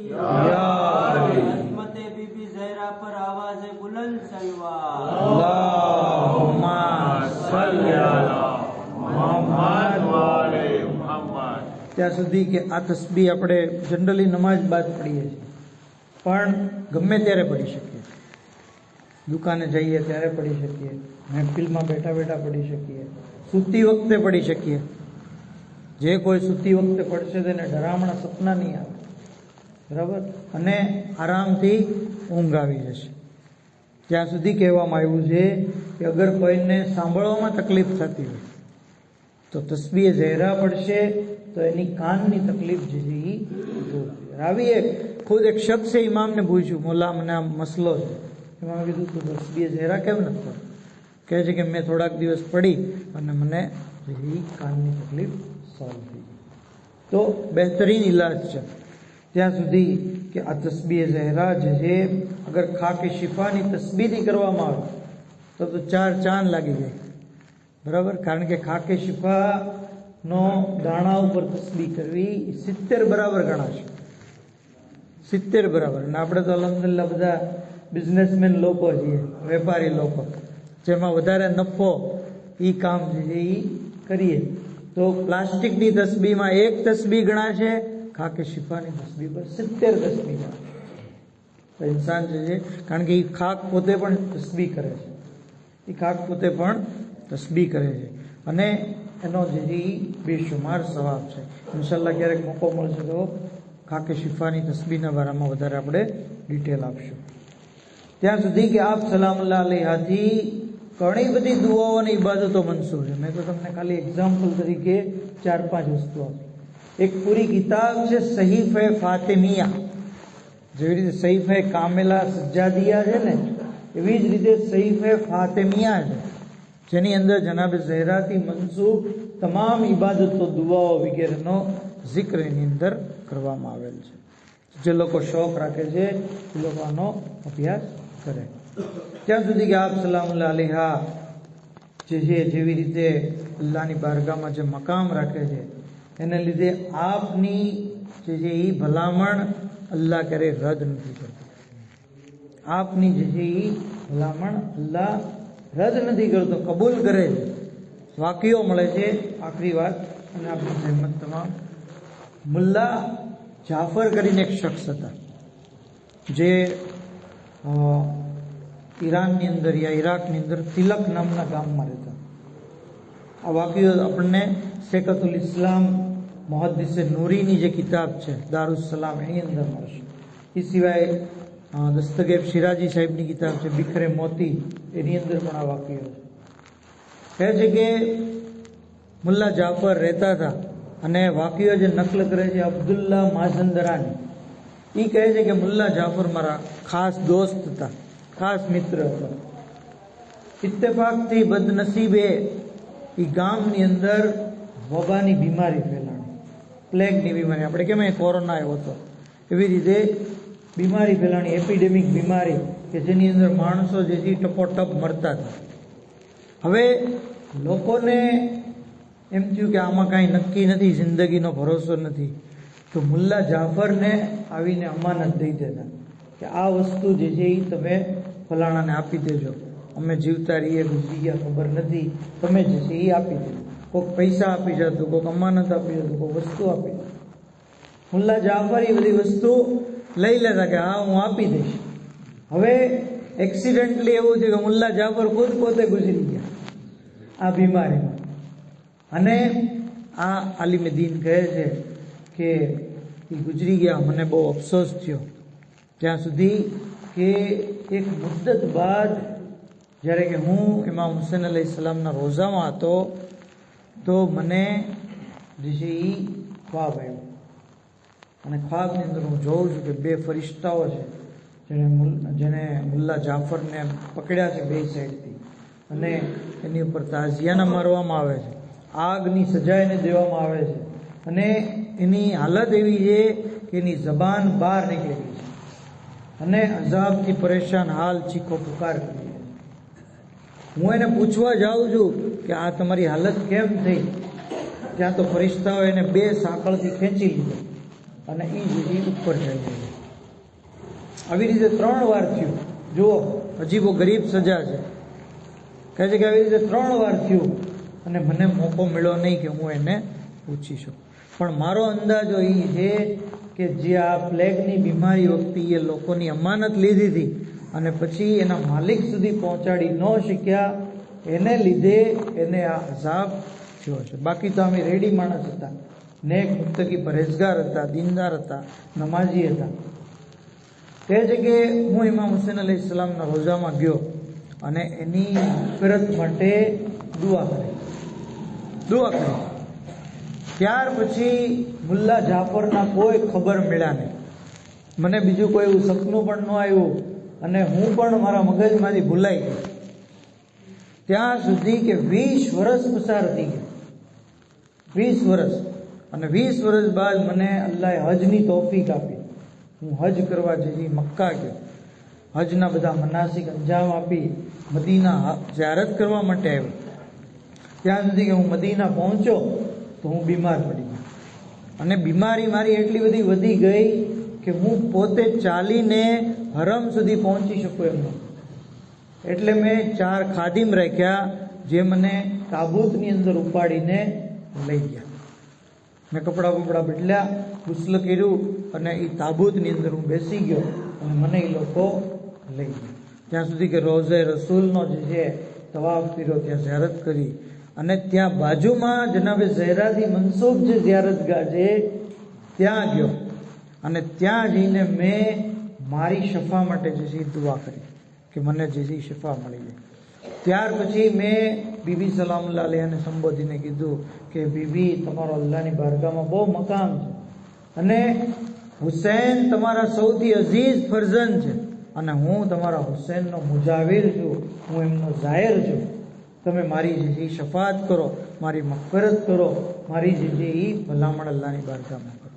या अली, अज़मते बीबी ज़हरा पर आवाज़े बुलंद सलवात. अल्लाहुम्मा सल्ली अला मोहम्मद वाले मोहम्मद. ત્યાં સુધી કે આ તસ્બીહ આપણે જનરલી નમાજ બાદ પઢીએ છીએ, પણ ગમે ત્યારે પઢી શકીએ. દુકાને જઈએ ત્યારે પઢી શકીએ, મહેફિલમાં બેઠા બેઠા પઢી શકીએ, સૂતી વખતે પઢી શકીએ. જે કોઈ સૂતી વખતે પડશે તેને ડરામણા સપના નહીં આવે, બરાબર, અને આરામથી ઊંઘ આવી જશે. ત્યાં સુધી કહેવામાં આવ્યું છે કે અગર કોઈને સાંભળવામાં તકલીફ થતી હોય તો તસ્બીહ ઝહરા પડશે તો એની કાનની તકલીફ જે છે એ દૂર થઈ. રાવીએ ખુદ એક શખ્સે ઇમામને પૂછ્યું, મોલા મને આ મસલો છે. ઇમામે કીધું તું તસ્બીહ ઝહરા કેમ નથી પડતો? કહે છે કે મેં થોડાક દિવસ પડી અને મને જે છે એ કાનની તકલીફ સોલ્વ થઈ ગઈ. તો બહેતરીન ઇલાજ છે. ત્યાં સુધી કે આ તસ્બીહ ઝહરા જે છે અગર ખાકે શિફાની તસ્બીહથી કરવામાં આવે તો 4 ચાંદ લાગી જાય, બરાબર. કારણ કે ખાકે શિફાનો દાણા ઉપર તસ્બીહ કરવી 70 બરાબર ગણાશે, 70 બરાબર. અને આપણે તો અલ્હમ્દુલિલ્લાહ બધા બિઝનેસમેન લોકો છીએ, વેપારી લોકો, જેમાં વધારે નફો એ કામ જે છે એ કરીએ તો પ્લાસ્ટિકની તસ્બીહમાં 1 તસ્બીહ ગણાશે, ખાકે શિફાની તસ્બીહ પર 70 તસ્બીહ ગણાશે. તો ઇન્સાન જે છે, કારણ કે એ ખાક પોતે પણ તસ્બીહ કરે છે, એ ખાક પોતે પણ તસ્બીહ કરે છે અને એનો જે છે એ બેશુમાર સવાબ છે. ઇન્શાઅલ્લાહ ક્યારેક મોકો મળશે તો ખાકે શિફાની તસ્બીહના બારામાં વધારે આપણે ડિટેલ આપશું. ત્યાં સુધી કે આપ સલામુલ્લાહ અલૈહાથી ઘણી બધી દુઆઓ અને ઇબાદતો મંસૂર છે. મેં તો તમને ખાલી એક્ઝામ્પલ તરીકે 4-5 વસ્તુ આપી. એક પૂરી કિતાબ છે સહીફે ફાતિમિયા. જેવી રીતે સહીફે કામેલા સજ્જાદિયા છે ને, એવી જ રીતે સહીફે ફાતિમિયા છે, જેની અંદર જનાબ ઝહેરાથી મંસૂબ તમામ ઇબાદતો, દુઆઓ વગેરેનો જિક્ર એની અંદર કરવામાં આવેલ છે. જે લોકો શોખ રાખે છે એ લોકો આનો અભ્યાસ કરે. ત્યાં સુધી કે આપ સલામુલ્લાહ અલૈહા જે છે, જેવી રીતે અલ્લાહની બારગાહમાં જે મકામ રાખે છે, એને લીધે આપની જે છે એ ભલામણ અલ્લાહ ક્યારેય રદ નથી કરતો. આપની જે છે એ ભલામણ અલ્લાહ રદ નથી કરતો, કબૂલ કરે છે. વાક્યો મળે છે. આખરી વાત અને આપણી જહેમત તમામ. મુલ્લા જાફર કરીને એક શખ્સ હતા, જે ઈરાનની અંદર યા ઈરાકની અંદર તિલક નામના ગામમાં રહેતા. આ વાક્યો આપણને શેખતુલ ઇસ્લામ મુહદ્દિસે નૂરીની જે કિતાબ છે દારુસલામ, એની અંદર મળશે. એ સિવાય દસ્તગીર શિરાજી સાહેબની કિતાબ છે બિખરે મોતી, એની અંદર પણ આ વાક્યો છે. કહે છે કે મુલ્લા જાફર રહેતા હતા અને વાક્યો જે નકલ કરે છે અબ્દુલ્લા માઝંદરાની. એ કહે છે કે મુલ્લા જાફર મારા ખાસ દોસ્ત હતા, ખાસ મિત્ર હતા. ઇત્તેફાકથી બદનસીબે એ ગામની અંદર વબાની બીમારી ફેલાણી, પ્લેગની બીમારી. આપણે કેમ કોરોના આવ્યો હતો એવી રીતે બીમારી ફેલાણી, એપિડેમિક બીમારી કે જેની અંદર માણસો જે છે ટપોટપ મરતા હતા. હવે લોકોને એમ થયું કે આમાં કાંઈ નક્કી નથી, જિંદગીનો ભરોસો નથી. તો મુલ્લા જાફરને આવીને અમાનત દઈ દેતા કે આ વસ્તુ જે છે એ તમે ફલાણાને આપી દેજો, અમે જીવતા રહીએ ગુજરી ગયા ખબર નથી, તમે જે છે એ આપી દેજો. કોઈક પૈસા આપી જતું, કોઈક અમાનત આપી જતું, કોઈક વસ્તુ આપી જતું. મુલ્લા જાફર એ બધી વસ્તુ લઈ લેતા કે હા હું આપી દઈશ. હવે એક્સિડન્ટલી એવું છે કે મુલ્લા જાફર ખુદ પોતે ગુજરી ગયા આ બીમારીમાં. અને આ આલિમે દીન કહે છે કે એ ગુજરી ગયા, મને બહુ અફસોસ થયો. ત્યાં સુધી કે એક મુદ્દત બાદ જ્યારે કે હું ઇમામ હુસૈન અલૈહિસ્સલામના રોઝામાં હતો તો મને જે છે એ ખ્વાબ આવ્યો. અને ખ્વાબની અંદર હું જોઉં છું કે 2 ફરિશ્તાઓ છે જેને મુલ્લા જાફરને પકડ્યા છે 2 સાઈડથી, અને એની ઉપર તાઝિયાના મારવામાં આવે છે, આગની સજા એને દેવામાં આવે છે, અને એની હાલત એવી છે કે એની જબાન બહાર નીકળી ગઈ છે અને અઝાબથી પરેશાન હાલ ચીખો પુકાર કરી છે. હું એને પૂછવા જાઉં છું કે આ તમારી હાલત કેમ થઈ, ત્યાં તો ફરિશ્તાઓ એને 2 સાંકળથી ખેંચી લીધો અને એ જગ્યાએ ઉપર ચડી ગઈ. આવી રીતે 3 વાર થયું. જુઓ, અજીબો ગરીબ સજા છે. કહે છે કે આવી રીતે 3 વાર થયું અને મને મોકો મળ્યો નહીં કે હું એને પૂછી શકું. પણ મારો અંદાજો એ છે કે જે આ પ્લેગની બીમારી વખતે એ લોકોની અમાનત લીધી હતી અને પછી એના માલિક સુધી પહોંચાડી ન શક્યા, એને લીધે એને આ અઝાબ થયો છે. બાકી તો અમે રેડી માણસ હતા, નેક મુત્તકી પરહેજગાર હતા, દીનદાર હતા, નમાજી હતા. કહે છે કે હું ઇમામ હુસૈન અલૈહિસ્સલામના રોઝામાં ગયો અને એની મગફિરત માટે દુઆ કરી. ત્યાર પછી મુલ્લા જાફરના કોઈ ખબર મળ્યા નહીં. મને બીજું કોઈ એવું સપનું પણ ન આવ્યું અને હું પણ મારા મગજમાંથી ભૂલાઈ ગયો. ત્યાં સુધી કે 20 વર્ષ પસાર થઈ ગયા. 20 વર્ષ. અને 20 વર્ષ બાદ મને અલ્લાહે હજની તૌફીક આપી. હું હજ કરવા જઈ મક્કા ગયો, હજના બધા મનાસિક અંજામ આપી મદીના ઝિયારત કરવા માટે આવ્યો. ત્યાં સુધી કે હું મદીના પહોંચ્યો તો હું બીમાર પડી ગયો અને બીમારી મારી એટલી બધી વધી ગઈ કે હું પોતે ચાલીને હરમ સુધી પહોંચી શકું એમ નહીં. એટલે મેં 4 ખાદિમ રાખ્યા જે મને તાબૂતની અંદર ઉપાડીને લઈ ગયા. મેં કપડાં બદલ્યા, ગુસ્લ કર્યું અને એ તાબૂતની અંદર હું બેસી ગયો અને મને એ લોકો લઈ ગયા. ત્યાં સુધી કે રોઝે રસૂલનો જે છે તવાફ કર્યો, ત્યાં ઝિયારત કરી અને ત્યાં બાજુમાં જનાબે ઝહેરાથી મનસૂબ જે ઝિયારતગાહ છે ત્યાં ગયો અને ત્યાં જઈને મેં મારી શફા માટે જે છે દુઆ કરી કે મને જે છે શફા મળી જાય. ત્યાર પછી મેં બીબી સલામુલ્લાહ અલૈહાને સંબોધીને કીધું કે બીબી, તમારો અલ્લાહની બારગાહમાં બહુ મકામ છે અને હુસૈન તમારા સૌથી અઝીઝ ફરઝંદ છે અને હું તમારા હુસૈનનો મુજાવિર છું, હું એમનો ઝાયર છું. તમે મારી જે છે શફાત કરો, મારી મગફરત કરો, મારી જે છે એ ભલામણ અલ્લાહની બારગાહમાં કરો.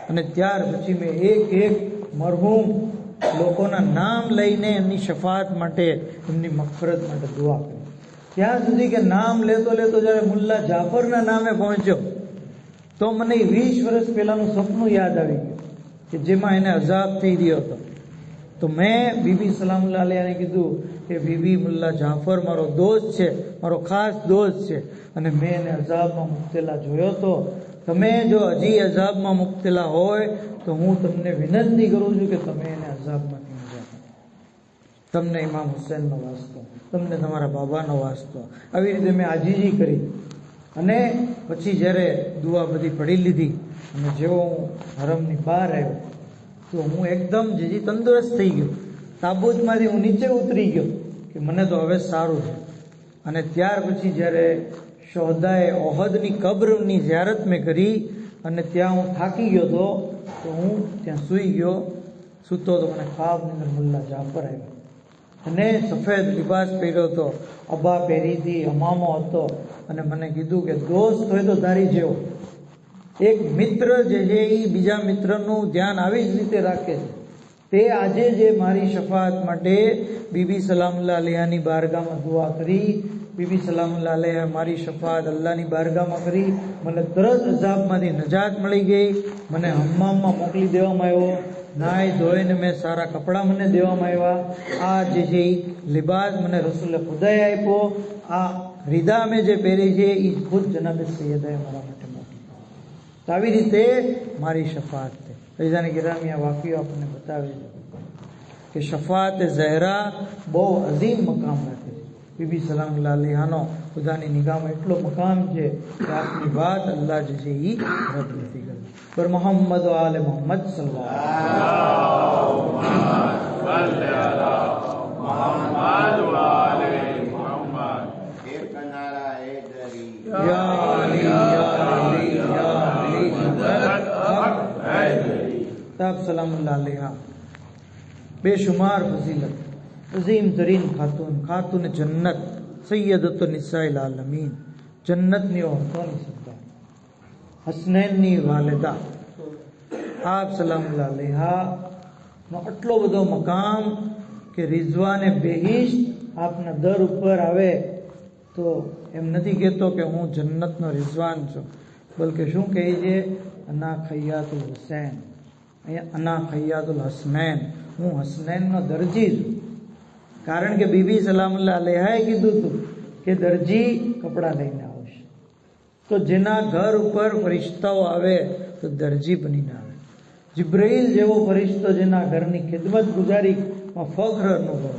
અને ત્યાર પછી મેં એક મરહૂમ લોકોના નામ લઈને એમની શફાત માટે, એમની મગફરત માટે દુઆ કરી. ત્યાં સુધી કે નામ લેતો લેતો જ્યારે મુલ્લા જાફરના નામે પહોંચ્યો તો મને 20 વર્ષ પહેલાનું સપનું યાદ આવી ગયું કે જેમાં એને અઝાબ થઈ રહ્યો હતો. તો મેં બીબી સલામુલ્લાહ અલૈહાને કીધું કે બીબી, મુલ્લા જાફર મારો દોસ્ત છે, મારો ખાસ દોસ્ત છે અને મેં એને અઝાબમાં મુબતલા જોયો હતો. તમે જો હજી અઝાબમાં મુબતલા હોય તો હું તમને વિનંતી કરું છું કે તમે એને અઝાબમાંથી નજાત આપો. તમને ઇમામ હુસૈનનો વાસ્તો, તમને તમારા બાબાનો વાસ્તો. આવી રીતે મેં આજીજી કરી અને પછી જ્યારે દુઆ બધી પડી લીધી અને જેવો હું હરમની બહાર આવ્યો તો હું એકદમ જે તંદુરસ્ત થઈ ગયો. તાબૂતમાંથી હું નીચે ઉતરી ગયો કે મને તો હવે સારું છે. અને ત્યાર પછી જ્યારે શોહદાએ ઓહદની કબ્રની ઝિયારત મેં કરી અને ત્યાં હું થાકી ગયો હતો તો હું ત્યાં સૂઈ ગયો. સૂતો તો મને ખ્વાબની અંદર મુલ્લા જાફર આવ્યો અને સફેદ લિબાસ પહેર્યો હતો, અબા પહેરી હતી, અમામો હતો અને મને કીધું કે દોસ્ત હોય તો તારી જેવો. એક મિત્ર જે છે એ બીજા મિત્રનું ધ્યાન આવી જ રીતે રાખે છે. તે આજે જે મારી શફાત માટે બીબી સલામુલ્લાહ અલૈહાની બારગાહમાં દુઆ કરી, બીબી સલામુલ્લાહ અલૈહા મારી શફાત અલ્લાહની બારગાહમાં કરી, મને તરત અઝાબમાંથી નજાત મળી ગઈ. મને હમ્મામમાં મોકલી દેવામાં આવ્યો, નાઈ ધોઈને મેં સારા કપડાં મને દેવામાં આવ્યા. આ જે છે એ લિબાસ મને રસૂલે ખુદાએ આપ્યો. આ રીદા મેં જે પહેરી છે એ ખુદ જનાબે સૈયદાએ મારા માટે મોકલી. તો આવી રીતે મારી શફાત છે. ફૈઝાન ગિરામી આ વાક્યો આપણને બતાવે છે કે શફાત ઝહરા બહુ અઝીમ મકામ રાખે છે. બીબી સલામુલ્લાહ અલૈહાનો ખુદાની નિગાહમાં એટલો મકામ છે કે આપની વાત અલ્લાહ જે છે એ રદ નથી કરતી. પર મોહમ્મદ વ આલે મોહમ્મદ સલ્લલ્લાહુ ताब सलामुल्लाह अलैहा बेशुमार फजीलत, अजीम तरीन खातून, खातून जन्नत, सैयदत निसाइल आलमीन, जन्नतनी औरतोની સરદાર, હસનૈનની વાલિદા. આપ સલામુલ્લાહ અલૈહા નો આટલો બધો મકામ કે રિઝવાને બેહિશ્ત આપના દર ઉપર આવે તો એમ નથી કહેતો કે હું જન્નતનો રિઝવાન છું, બલકે શું કહે છે? અના ખૈયાતુલ હુસૈન, અહીંયા અના ખૈયાતુલ હસનૈન, હું હસનૈનનો દરજી છું. કારણ કે બીબી સલામુલ્લાહ અલૈહાએ કીધું હતું કે દરજી કપડાં લઈને આવશે. તો જેના ઘર ઉપર ફરિશ્તાઓ આવે તો દરજી બનીને આવે. જિબ્રાઈલ જેવો ફરિશ્તો જેના ઘરની ખિદમત ગુજારીમાં ફખ્ર અનુભવે,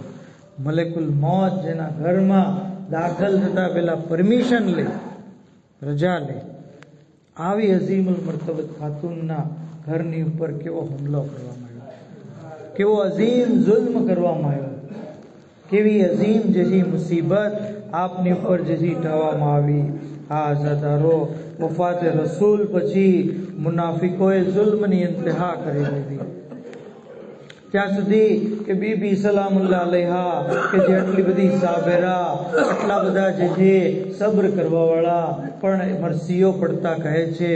મલેકુલ મૌત જેના ઘરમાં દાખલ થતા પહેલા પરમિશન લે, રજા લે, આવી અઝીમુલ મર્તબત ખાતુનના ઘરની ઉપર કેવો હુમલો કરવામાં આવ્યો, કેવો અઝીમ જુલ્મ કરવામાં આવ્યો, કેવી અઝીમ જેવી મુસીબત આપની ઉપર જેવી ઢાવામાં આવી. આ અઝાદારો વફાતે રસૂલ પછી મુનાફિકોએ જુલ્મની ઇંતહા કરી દીધી. ત્યાં સુધી કે બીબી સલામુલ્લાહ અલૈહા કે જે આટલી બધી સાબેરા, આટલા બધા જે છે સબ્ર કરવાવાળા પણ મરસીઓ પડતા કહે છે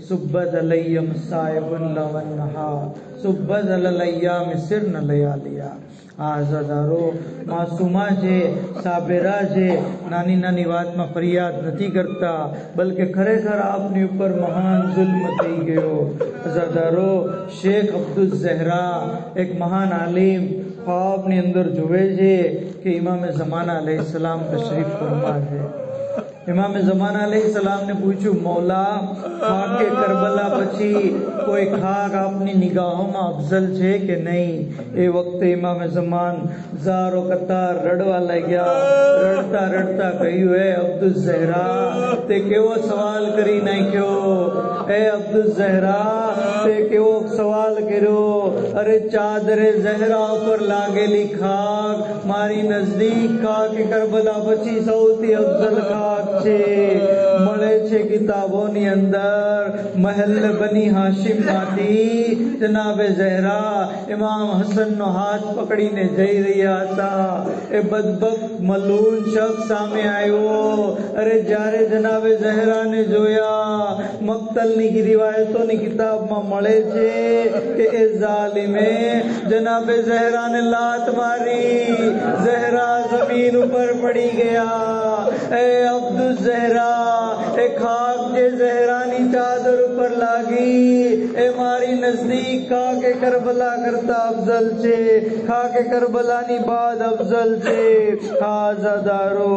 સુબ્બત અલૈયમ સાયબન લવન્નહા સુબ્બત અલૈયા મિસિર ન લયાલિયા. આ અઝાદારો માસુમા છે, સાબેરા છે, નાની નાની વાતમાં ફરિયાદ નથી કરતા, બલકે ખરેખર આપની ઉપર મહાન જુલ્મ થઈ ગયો. અઝાદારો શેખ અબ્દુલ ઝહરા એક મહાન આલિમ ખ્વાબની અંદર જોવે છે કે ઇમામે ઝમાના અલૈહિસ્સલામ તશરીફ ફરમા છે. ઇમામે ઝમાના અલૈહિસ્સલામને પૂછ્યું, મૌલા ખાકે કરબલા પછી કોઈ ખાક આપની નિગાહોમાં અફઝલ છે કે નહીં? એ વખતે ઇમામે ઝમાન ઝારો કતાર રડવા લાગ્યા. રડતા રડતા કહ્યું, હે અબ્દુલ ઝહરા, તે કેવો સવાલ કરી નાખ્યો. ए अब्दुल ज़हरा ते केवो सवाल करो अरे चादरे ज़हरा पर लागेली खाक मारी नजदीक खाक करबला પછી સૌથી અફઝલ ખાક છે મળે છે કિતાબોની અંદર મહેલ બની હાશિમ માંથી જનાબે ઝહરા ઇમામ હસનનો હાથ પકડીને જઈ રહ્યા હતા એ બદબખ્ત મલૂન શખ્સ સામે આવ્યો અરે જ્યારે જનાબે ઝહરાને જોયા મક્તલની રિવાયતોની કિતાબમાં મળે છે કે એ ઝાલિમે જનાબે ઝહરાને લાત મારી ઝહરા જમીન ઉપર પડી ગયા એ અબ્દુલ ઝહરા એ ખાક જે ઝહરાની ચાદર ઉપર લાગી એ મારી નજદીક ખાકે કરબલા કરતા અફઝલ છે ખાકે કરબલાની બાદ અફઝલ છે ખાઝાદારો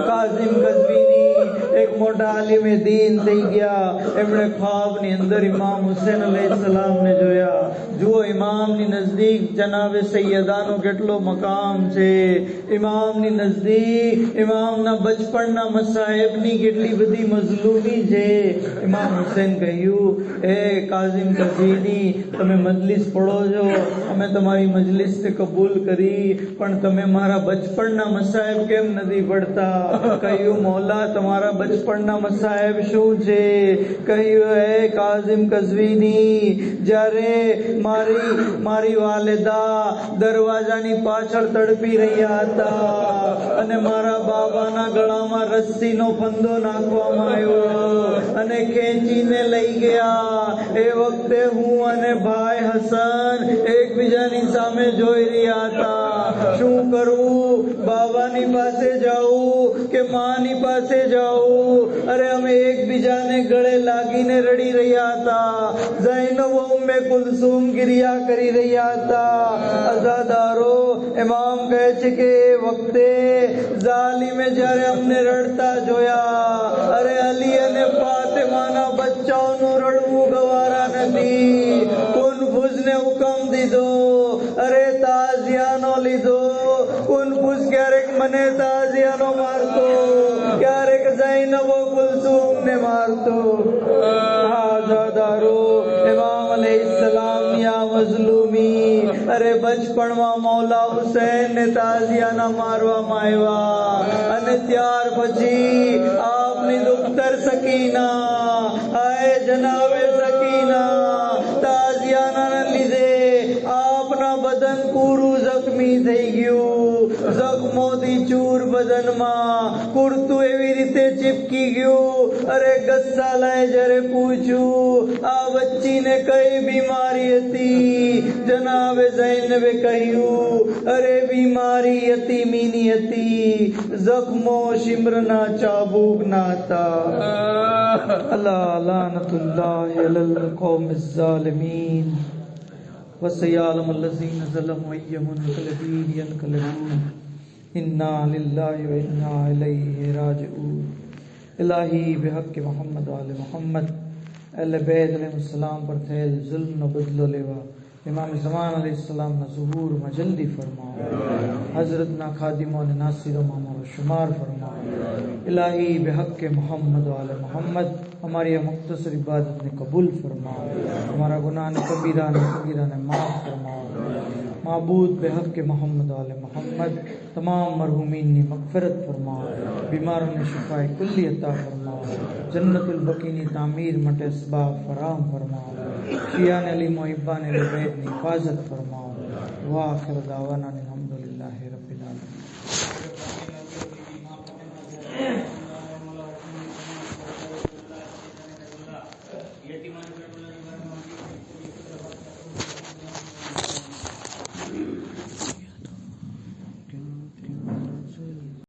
કાઝિમ ગઝવીની એક મોટા આલિમે દીન થઈ ગયા એમણે ખ્વાબની અંદર ઇમામ હુસૈન અલૈહિસ્સલામને જોયા જુઓ ઇમામની નજદીક જનાબે સૈયદાનો કેટલો મકામ છે ઇમામની નજદીક ઇમામના બચપણના મસાહેબની કેટલી બધી મઝલૂમી છે ઇમામ હુસૈન કહ્યું એ કાઝિમ ગઝવીની તમે મજલિસ પઢો છો અમે તમારી મજલિસને કબૂલ કરી પણ તમે મારા બચપણના મસાહેબ કેમ નથી પડતા કહ્યું મૌલા તમારા બચપણના મસાહેબ શું છે કહ્યું હે કાઝિમ ગઝવીની જ્યારે મારી વાલિદા દરવાજાની પાછળ તડપી રહ્યા હતા અને મારા બાબાના ગળામાં રસ્સીનો ફંદો નાખવામાં આવ્યો અને ખેંચીને લઈ ગયા એ વખતે હું અને ભાઈ હસન એકબીજાની સામે જોઈ રહ્યા હતા શું કરું બાબાની પાસે જાઉં કે માની પાસે જાઉં અરે અમે એકબીજાને ગળે લાગીને રડી રહ્યા હતા ઝૈનબ ઉમ્મે કુલસુમ ગિરિયા કરી રહ્યા હતા અઝાદારો ઇમામ કહે છે કે એ વખતે ઝાલિમે જ્યારે અમને રડતા જોયા અરે અલી અને ફાતિમાના બચ્ચાઓનું રડવું ગવારા નથી કુનફુઝને હુકમ દીધો અરે તાઝિયાનો લીધો કુનફુઝ ક્યારેક મને તાઝિયાનો મારતો ક્યારેક ઝૈનબ કુલસુમને મારતો આઝાદારો ઇમામ અલૈહિસ્સલામની આ મઝલૂમી અરે બચપણમાં મૌલા હુસૈનને તાઝિયાના મારવામાં આવ્યા અને ત્યાર પછી આપની દુખ્તર સકીના આય જનાબે સકીના તાઝિયાના લીધે આપના બદન પૂરું જખ્મી થઈ ગયું જખ્મોથી ચૂર બદનમાં કુર્તું એવી રીતે ચીપકી ગયું અરે ગસ્સાલાએ જ્યારે પૂછ્યું આ બચ્ચીને કઈ બીમારી હતી જનાબે ઝૈનબે કહ્યું અરે બીમારી યતીમીની હતી જખ્મો શિમ્રના ચાબુકના હતા અલા લાનતુલ્લાહ અલલ કૌમિઝ ઝાલિમીન وسيعلم الذين ظلموا أي منقلب ينقلبون إنا لله وإنا إليه راجعون إلهی بحق محمد وآل محمد اہل بیت علیہ السلام پر تھیل ظلم نہ بدلو لیوا امام زمان علیہ السلام نہ ظہور میں جلدی فرماؤ حضرت نہ خادموں نے ناصر و معمر و شمار فرماؤ الہی بحق محمد وآل محمد ہماری مختصر عبادت نے قبول فرماؤ ہمارا گناہ نے کبیرہ نے صغیرہ نے معاف فرماؤ معبود بحق محمد وآل محمد تمام مرحومین نے مغفرت فرماؤ بیماروں نے شفاء کلی عطا فرماؤ جنت البقی تعمیر مٹ اسباب فراہم فرماؤ شیعان علی محبان علی بیت نے حفاظت فرماؤ وآخر دعوانا الحمدللہ رب العالمین